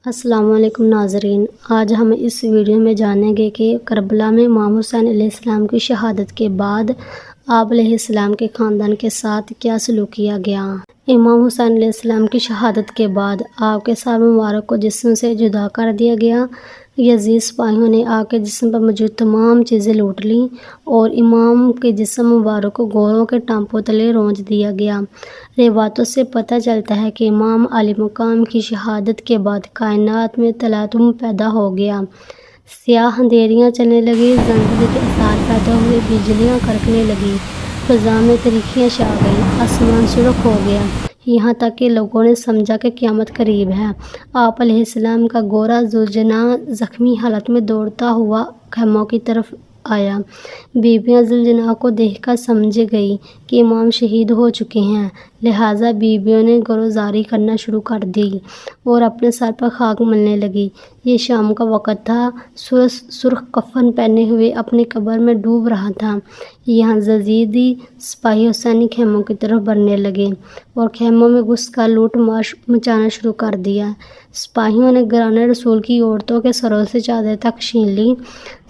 السلام علیکم ناظرین، آج ہم اس ویڈیو میں جانیں گے کہ کربلا میں امام حسین علیہ السلام کی شہادت کے بعد آپ علیہ السلام کے خاندان کے ساتھ کیا سلوک کیا گیا۔ امام حسین علیہ السلام کی شہادت کے بعد آپ کے سر مبارک کو جسم سے جدا کر دیا گیا۔ یزید سپاہیوں نے آپ کے جسم پر موجود تمام چیزیں لوٹ لیں اور امام کے جسم مبارک کو گھوڑوں کے ٹانپوں تلے رونچ دیا گیا۔ روایتوں سے پتہ چلتا ہے کہ امام علی مقام کی شہادت کے بعد کائنات میں تلاطم پیدا ہو گیا، سیاہ اندھیریاں چلنے لگیں، زلزلے کے آثار پیدا ہوئے، بجلیاں کڑکنے لگیں، فضا میں تاریکیاں چھا گئیں، آسمان سرخ ہو گیا، یہاں تک کہ لوگوں نے سمجھا کہ قیامت قریب ہے۔ آپ علیہ السلام کا گھوڑا ذوالجناح زخمی حالت میں دوڑتا ہوا خیموں کی طرف آیا۔ بیویاں ذوالجناح کو دیکھ کر سمجھ گئیں کہ امام شہید ہو چکے ہیں، لہٰذا بیویوں نے گروزاری کرنا شروع کر دی اور اپنے سر پر خاک ملنے لگیں۔ یہ شام کا وقت تھا، سورج سرخ کفن پہنے ہوئے اپنی قبر میں ڈوب رہا تھا۔ یہاں یزیدی سپاہی حسینی خیموں کی طرف بڑھنے لگے اور خیموں میں گھس کر لوٹ مار مچانا شروع کر دیا۔ سپاہیوں نے گھرانے رسول کی عورتوں کے سروں سے چادریں تک چھین لیں۔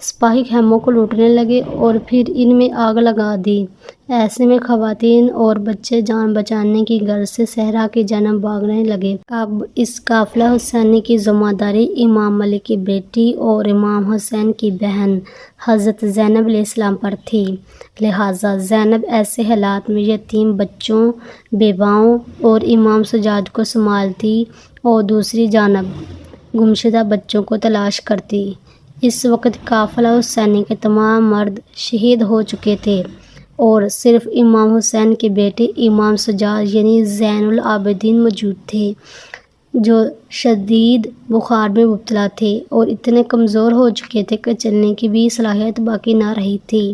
سپاہی خیموں کو لوٹنے لگے اور پھر ان میں آگ لگا دی۔ ایسے میں خواتین اور بچے جان بچانے کی غرض سے صحرا کی جانب بھاگنے لگے۔ اب اس قافلہ حسینی کی ذمہ داری امام علی کی بیٹی اور امام حسین کی بہن حضرت زینب علیہ السلام پر تھی، لہٰذا زینب ایسے حالات میں یتیم بچوں، بیواؤں اور امام سجاد کو سنبھالتی اور دوسری جانب گمشدہ بچوں کو تلاش کرتی۔ اس وقت قافلہ حسینی کے تمام مرد شہید ہو چکے تھے اور صرف امام حسین کے بیٹے امام سجاد یعنی زین العابدین موجود تھے، جو شدید بخار میں مبتلا تھے اور اتنے کمزور ہو چکے تھے کہ چلنے کی بھی صلاحیت باقی نہ رہی تھی۔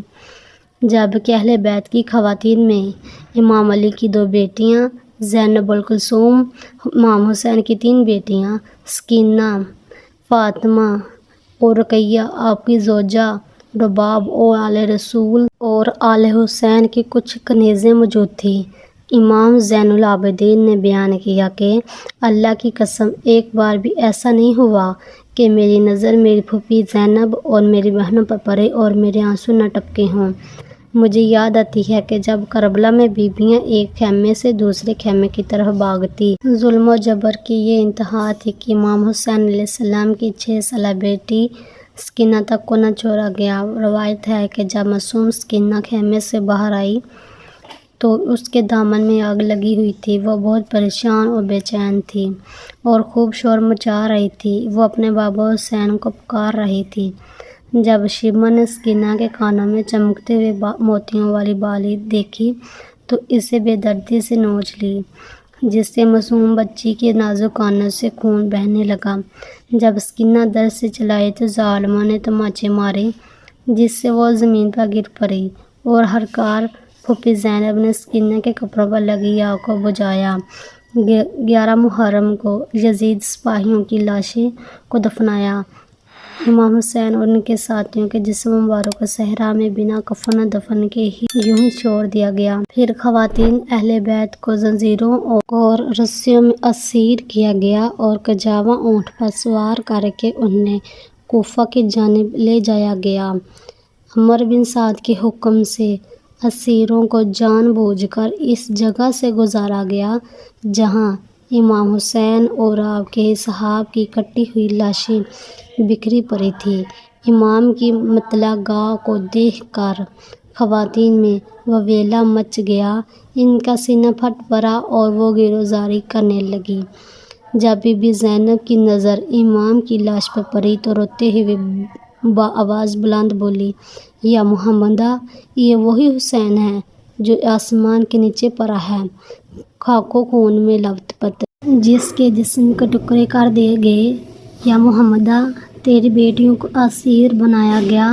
جبکہ اہل بیت کی خواتین میں امام علی کی 2 بیٹیاں زینب الکلثوم، امام حسین کی 3 بیٹیاں سکینہ، فاطمہ اور رقیہ، آپ کی زوجہ رباب اور آل رسول اور آل حسین کی کچھ کنیزیں موجود تھیں۔ امام زین العابدین نے بیان کیا کہ اللہ کی قسم ایک بار بھی ایسا نہیں ہوا کہ میری نظر میری پھوپھی زینب اور میری بہنوں پر پڑے اور میرے آنسو نہ ٹپکے ہوں۔ مجھے یاد آتی ہے کہ جب کربلا میں بیویاں ایک خیمے سے دوسرے خیمے کی طرف بھاگتی، ظلم و جبر کی یہ انتہا تھی کہ امام حسین علیہ السلام کی 6 سالہ بیٹی سکینہ تک کو نہ چھوڑا گیا۔ روایت ہے کہ جب معصوم سکینہ خیمے سے باہر آئی تو اس کے دامن میں آگ لگی ہوئی تھی۔ وہ بہت پریشان اور بے چین تھی اور خوب شور مچا رہی تھی۔ وہ اپنے بابا حسین کو پکار رہی تھی۔ جب شیبہ نے سکینہ کے کانوں میں چمکتے ہوئے موتیوں والی بالی دیکھی تو اسے بے دردی سے نوچ لی، جس سے معصوم بچی کے نازک کانوں سے خون بہنے لگا۔ جب سکینہ درد سے چلائی تو ظالموں نے تماچے مارے، جس سے وہ زمین پر گر پڑی اور ہرکار پھوپھی زینب نے سکینہ کے کپڑوں پر لگی آگ کو بجھایا۔ 11 محرم کو یزید سپاہیوں کی لاشیں کو دفنایا۔ امام حسین اور ان کے ساتھیوں کے جسم مبارک کو صحرا میں بنا کفن و دفن کے یوں ہی چھوڑ دیا گیا۔ پھر خواتین اہل بیت کو زنجیروں اور رسیوں میں اسیر کیا گیا اور کجاوا اونٹ پر سوار کر کے انہیں کوفہ کی جانب لے جایا گیا۔ عمر بن سعد کے حکم سے اسیروں کو جان بوجھ کر اس جگہ سے گزارا گیا جہاں امام حسین اور آپ کے اصحاب کی کٹی ہوئی لاشیں بکھری پڑی تھیں۔ امام کی مطلع گاہ کو دیکھ کر خواتین میں وویلا مچ گیا، ان کا سینہ پھٹ پڑا اور وہ گریزاری کرنے لگیں۔ جب بی بی زینب کی نظر امام کی لاش پر پڑی تو روتے ہوئے بآواز بلند بولی، یا محمدہ، یہ وہی حسین ہے جو آسمان کے نیچے پڑا ہے، خاک و خون میں لت پت، جس کے جسم کے ٹکڑے کر دیے گئے۔ یا محمدہ، تیری بیٹیوں کو اسیر بنایا گیا۔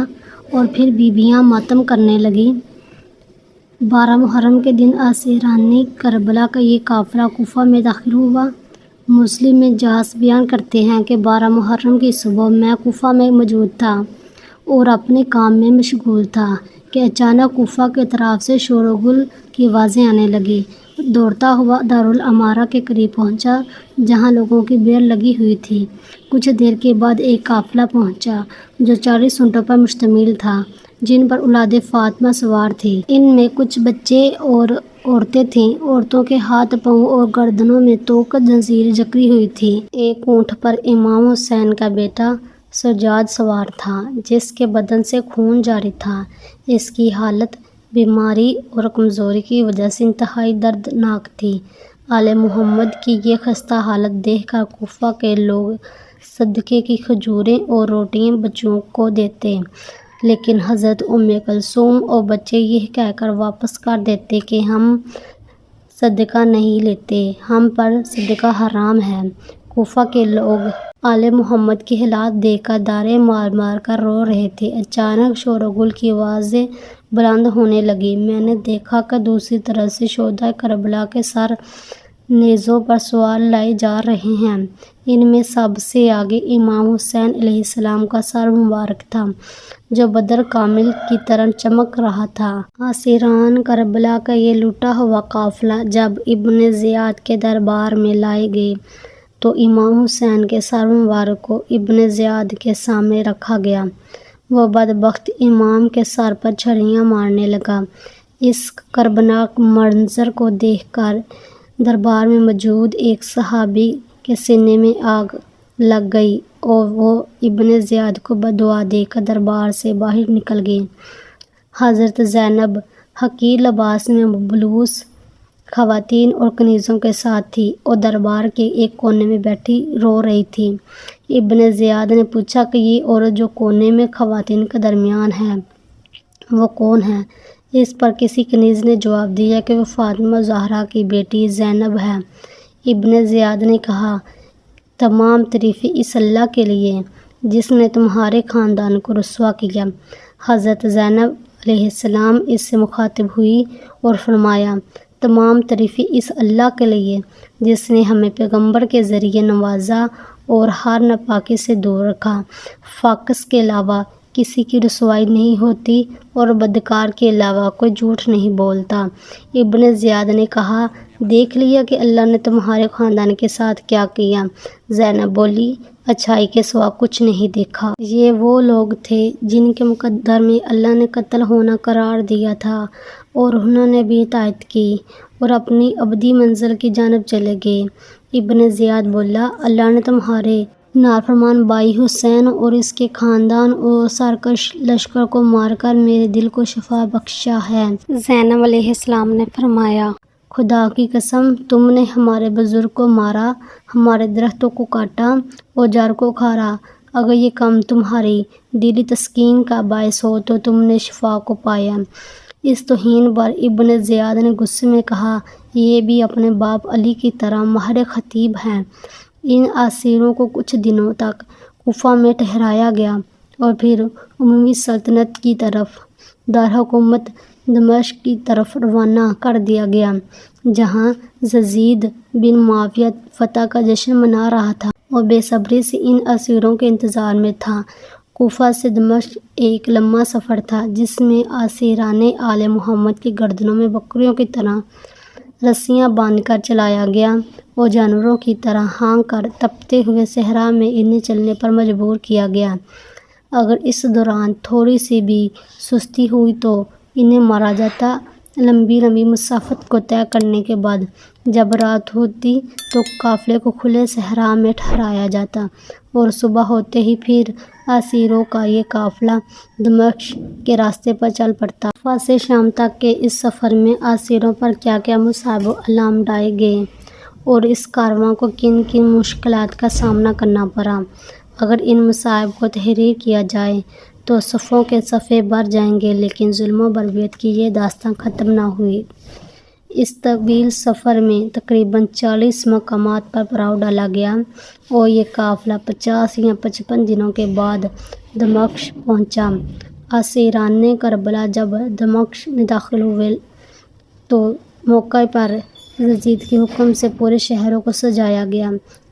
اور پھر بیویاں ماتم کرنے لگیں۔ 12 محرم کے دن اسیران کربلا کا یہ قافلہ کوفہ میں داخل ہوا۔ مسلم میں جاس بیان کرتے ہیں کہ 12 محرم کی صبح میں کوفہ میں موجود تھا اور اپنے کام میں مشغول تھا کہ اچانک کوفہ کی طرف سے شور و گل کی آوازیں آنے لگیں۔ دوڑتا ہوا دارالعمارہ کے قریب پہنچا جہاں لوگوں کی بھیڑ لگی ہوئی تھی۔ کچھ دیر کے بعد ایک قافلہ پہنچا جو 40 اونٹوں پر مشتمل تھا جن پر اولاد فاطمہ سوار تھی۔ ان میں کچھ بچے اور عورتیں تھیں۔ عورتوں کے ہاتھ پاؤں اور گردنوں میں توق زنجیریں جکڑی ہوئی تھیں۔ ایک اونٹ پر امام حسین کا بیٹا سجاد سوار تھا جس کے بدن سے خون جاری تھا۔ اس کی حالت بیماری اور کمزوری کی وجہ سے انتہائی دردناک تھی۔ آل محمد کی یہ خستہ حالت دیکھ کر کوفہ کے لوگ صدقے کی کھجوریں اور روٹیاں بچوں کو دیتے، لیکن حضرت ام کلثوم اور بچے یہ کہہ کر واپس کر دیتے کہ ہم صدقہ نہیں لیتے، ہم پر صدقہ حرام ہے۔ کوفہ کے لوگ آل محمد کی حالت دیکھ کر دارے مار مار کر رو رہے تھے۔ اچانک شور و گل کی آوازیں بلند ہونے لگیں۔ میں نے دیکھا کہ دوسری طرف سے شہدائے کربلا کے سر نیزوں پر سوار لائے جا رہے ہیں۔ ان میں سب سے آگے امام حسین علیہ السلام کا سر مبارک تھا جو بدر کامل کی طرح چمک رہا تھا۔ اسیران کربلا کا یہ لوٹا ہوا قافلہ جب ابن زیاد کے دربار میں لائے گئے تو امام حسین کے سر مبارک کو ابن زیاد کے سامنے رکھا گیا۔ وہ بدبخت امام کے سر پر چھریاں مارنے لگا۔ اس کربناک منظر کو دیکھ کر دربار میں موجود ایک صحابی کے سینے میں آگ لگ گئی اور وہ ابن زیاد کو بددعا دے کر دربار سے باہر نکل گئے۔ حضرت زینب حقیر لباس میں ملبوس خواتین اور کنیزوں کے ساتھ تھی اور دربار کے ایک کونے میں بیٹھی رو رہی تھی۔ ابن زیاد نے پوچھا کہ یہ عورت جو کونے میں خواتین کے درمیان ہے وہ کون ہے؟ اس پر کسی کنیز نے جواب دیا کہ وہ فاطمہ زہرا کی بیٹی زینب ہے۔ ابن زیاد نے کہا، تمام تعریفیں اس اللہ کے لیے جس نے تمہارے خاندان کو رسوا کیا۔ حضرت زینب علیہ السلام اس سے مخاطب ہوئی اور فرمایا، تمام تعریفیں اس اللہ کے لیے جس نے ہمیں پیغمبر کے ذریعے نوازا اور ہر ناپاکی سے دور رکھا۔ فاقس کے علاوہ کسی کی رسوائی نہیں ہوتی اور بدکار کے علاوہ کوئی جھوٹ نہیں بولتا۔ ابن زیاد نے کہا، دیکھ لیا کہ اللہ نے تمہارے خاندان کے ساتھ کیا کیا؟ زینب بولی، اچھائی کے سوا کچھ نہیں دیکھا۔ یہ وہ لوگ تھے جن کے مقدر میں اللہ نے قتل ہونا قرار دیا تھا اور انہوں نے بھی اطاعت کی اور اپنی ابدی منزل کی جانب چلے گئے۔ ابن زیاد بولا، اللہ نے تمہارے نافرمان بھائی حسین اور اس کے خاندان اور سرکش لشکر کو مار کر میرے دل کو شفا بخشا ہے۔ زینب علیہ السلام نے فرمایا، خدا کی قسم، تم نے ہمارے بزرگ کو مارا، ہمارے درختوں کو کاٹا اور جڑ کو اکھاڑا۔ اگر یہ کام تمہاری دلی تسکین کا باعث ہو تو تم نے شفا کو پایا۔ اس توہین پر ابن زیاد نے غصے میں کہا، یہ بھی اپنے باپ علی کی طرح ماہر خطیب ہیں۔ ان اسیروں کو کچھ دنوں تک کوفہ میں ٹھہرایا گیا اور پھر اموی سلطنت کی طرف دارالحکومت دمشق کی طرف روانہ کر دیا گیا جہاں یزید بن معاویہ فتح کا جشن منا رہا تھا اور بے صبری سے ان اسیروں کے انتظار میں تھا۔ کوفہ سے دمشق ایک لمبا سفر تھا جس میں اسیران آل محمد کی گردنوں میں بکریوں کی طرح رسیاں باندھ کر چلایا گیا اور جانوروں کی طرح ہانک کر تپتے ہوئے صحرا میں انہیں چلنے پر مجبور کیا گیا۔ اگر اس دوران تھوڑی سی بھی سستی ہوئی تو انہیں مارا جاتا۔ لمبی لمبی مسافت کو طے کرنے کے بعد جب رات ہوتی تو قافلے کو کھلے صحرا میں ٹھہرایا جاتا اور صبح ہوتے ہی پھر اسیروں کا یہ قافلہ دمشق کے راستے پر چل پڑتا۔ صبح سے شام تک کے اس سفر میں اسیروں پر کیا کیا مصائب و آلام ڈھائے گئے اور اس کارواں کو کن کن مشکلات کا سامنا کرنا پڑا۔ اگر ان مصائب کو تحریر کیا جائے تو صفوں کے صفحے بھر جائیں گے، لیکن ظلم و بربریت کی یہ داستان ختم نہ ہوئی۔ اس طویل سفر میں تقریباً 40 مقامات پر پڑاؤ ڈالا گیا اور یہ قافلہ 50 یا 55 دنوں کے بعد دمشق پہنچا۔ اسیران کربلا جب دمشق میں داخل ہوئے تو موقع پر یزید کے حکم سے پورے شہروں کو سجایا گیا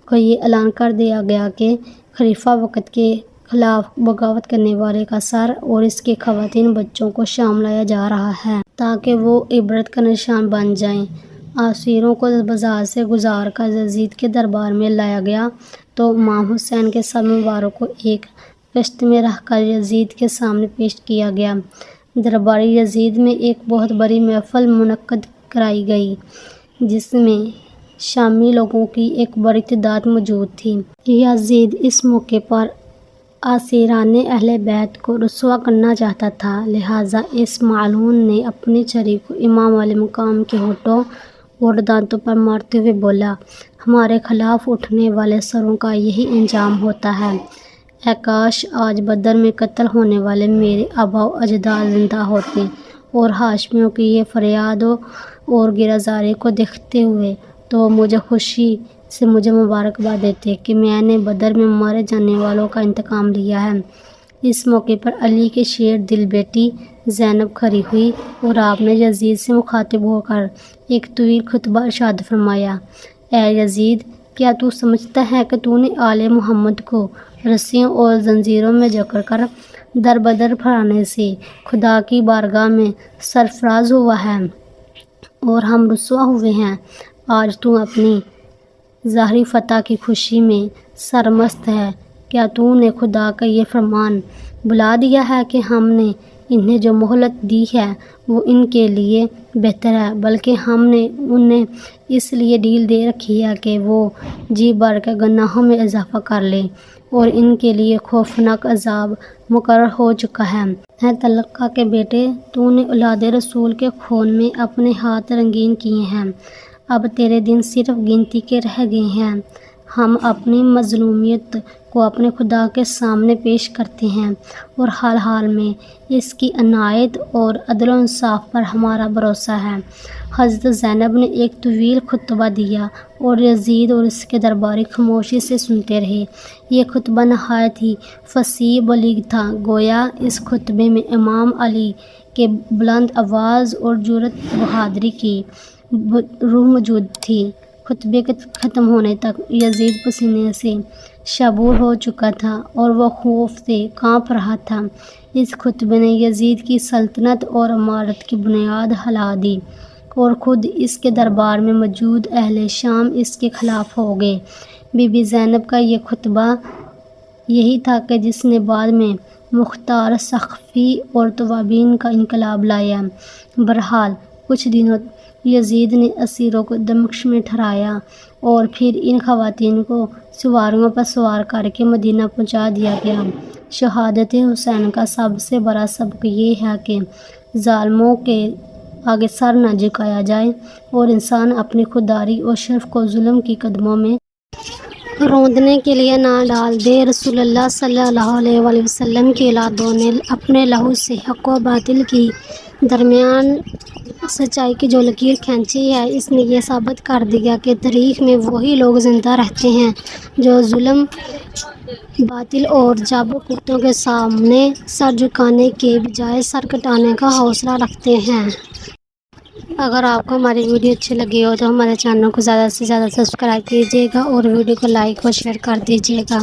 اور یہ اعلان کر دیا گیا کہ خلیفہ وقت کے خلاف بغاوت کرنے والے کا سر اور اس کے خواتین بچوں کو شام لایا جا رہا ہے تاکہ وہ عبرت کا نشان بن جائیں۔ اسیروں کو بازار سے گزار کر یزید کے دربار میں لایا گیا تو امام حسین کے سر مبارک کو ایک کشت میں رکھ کر یزید کے سامنے پیش کیا گیا۔ درباری یزید میں ایک بہت بڑی محفل منعقد کرائی گئی جس میں شامی لوگوں کی ایک بڑی تعداد موجود تھی۔ یزید اس موقع پر اسیران اہل بیت کو رسوا کرنا چاہتا تھا، لہٰذا اس ملعون نے اپنے چھری کو امام علیہ مقام کے ہونٹوں اور دانتوں پر مارتے ہوئے بولا، ہمارے خلاف اٹھنے والے سروں کا یہی انجام ہوتا ہے۔ اے کاش آج بدر میں قتل ہونے والے میرے آباء و اجداد زندہ ہوتے اور ہاشمیوں کی یہ فریاد اور گریزاری کو دیکھتے ہوئے تو مجھے خوشی سے مجھے مبارکباد دیتے کہ میں نے بدر میں مارے جانے والوں کا انتقام لیا ہے۔ اس موقع پر علی کی شیر دل بیٹی زینب کھڑی ہوئی اور آپ نے یزید سے مخاطب ہو کر ایک طویل خطبہ ارشاد فرمایا، اے یزید، کیا تو سمجھتا ہے کہ تو نے آل محمد کو رسیوں اور زنجیروں میں جکڑ کر در بدر پھرانے سے خدا کی بارگاہ میں سرفراز ہوا ہے اور ہم رسوا ہوئے ہیں؟ آج تو اپنی ظاہری فتح کی خوشی میں سرمست ہے۔ کیا تو نے خدا کا یہ فرمان بھلا دیا ہے کہ ہم نے انہیں جو مہلت دی ہے وہ ان کے لیے بہتر ہے، بلکہ ہم نے انہیں اس لیے ڈھیل دے رکھی ہے کہ وہ جی بھر کے گناہوں میں اضافہ کر لیں اور ان کے لیے خوفناک عذاب مقرر ہو چکا ہے۔ اے طلحہ کے بیٹے، تو نے اولاد رسول کے خون میں اپنے ہاتھ رنگین کیے ہیں، اب تیرے دن صرف گنتی کے رہ گئے ہیں۔ ہم اپنی مظلومیت کو اپنے خدا کے سامنے پیش کرتے ہیں اور حال حال میں اس کی عنایت اور عدل و انصاف پر ہمارا بھروسہ ہے۔ حضرت زینب نے ایک طویل خطبہ دیا اور یزید اور اس کے درباری خاموشی سے سنتے رہے۔ یہ خطبہ نہایت ہی فصیح بلیغ تھا، گویا اس خطبے میں امام علی کے بلند آواز اور جرأت بہادری کی روح موجود تھی۔ خطبے کے ختم ہونے تک یزید پسینے سے شبور ہو چکا تھا اور وہ خوف سے کانپ رہا تھا۔ اس خطبے نے یزید کی سلطنت اور امارت کی بنیاد ہلا دی اور خود اس کے دربار میں موجود اہل شام اس کے خلاف ہو گئے۔ بی بی زینب کا یہ خطبہ یہی تھا کہ جس نے بعد میں مختار سقفی اور توابین کا انقلاب لایا۔ بہرحال کچھ دنوں یزید نے اسیروں کو دمشق میں ٹھہرایا اور پھر ان خواتین کو سواریوں پر سوار کر کے مدینہ پہنچا دیا گیا۔ شہادت حسین کا سب سے بڑا سبق یہ ہے کہ ظالموں کے آگے سر نہ جھکایا جائے اور انسان اپنی خودداری اور شرف کو ظلم کی قدموں میں روندنے کے لیے نہ ڈال دے۔ رسول اللہ صلی اللہ علیہ وآلہ وسلم کی اولادوں نے اپنے لہو سے حق و باطل کی درمیان سچائی کی جو لکیر کھینچی ہے، اس نے یہ ثابت کر دیا کہ تاریخ میں وہی لوگ زندہ رہتے ہیں جو ظلم، باطل اور جابر کتوں کے سامنے سر جھکانے کے بجائے سر کٹانے کا حوصلہ رکھتے ہیں۔ اگر آپ کو ہماری ویڈیو اچھی لگی ہو تو ہمارے چینل کو زیادہ سے زیادہ سبسکرائب کیجیے گا اور ویڈیو کو لائک اور شیئر کر دیجیے گا۔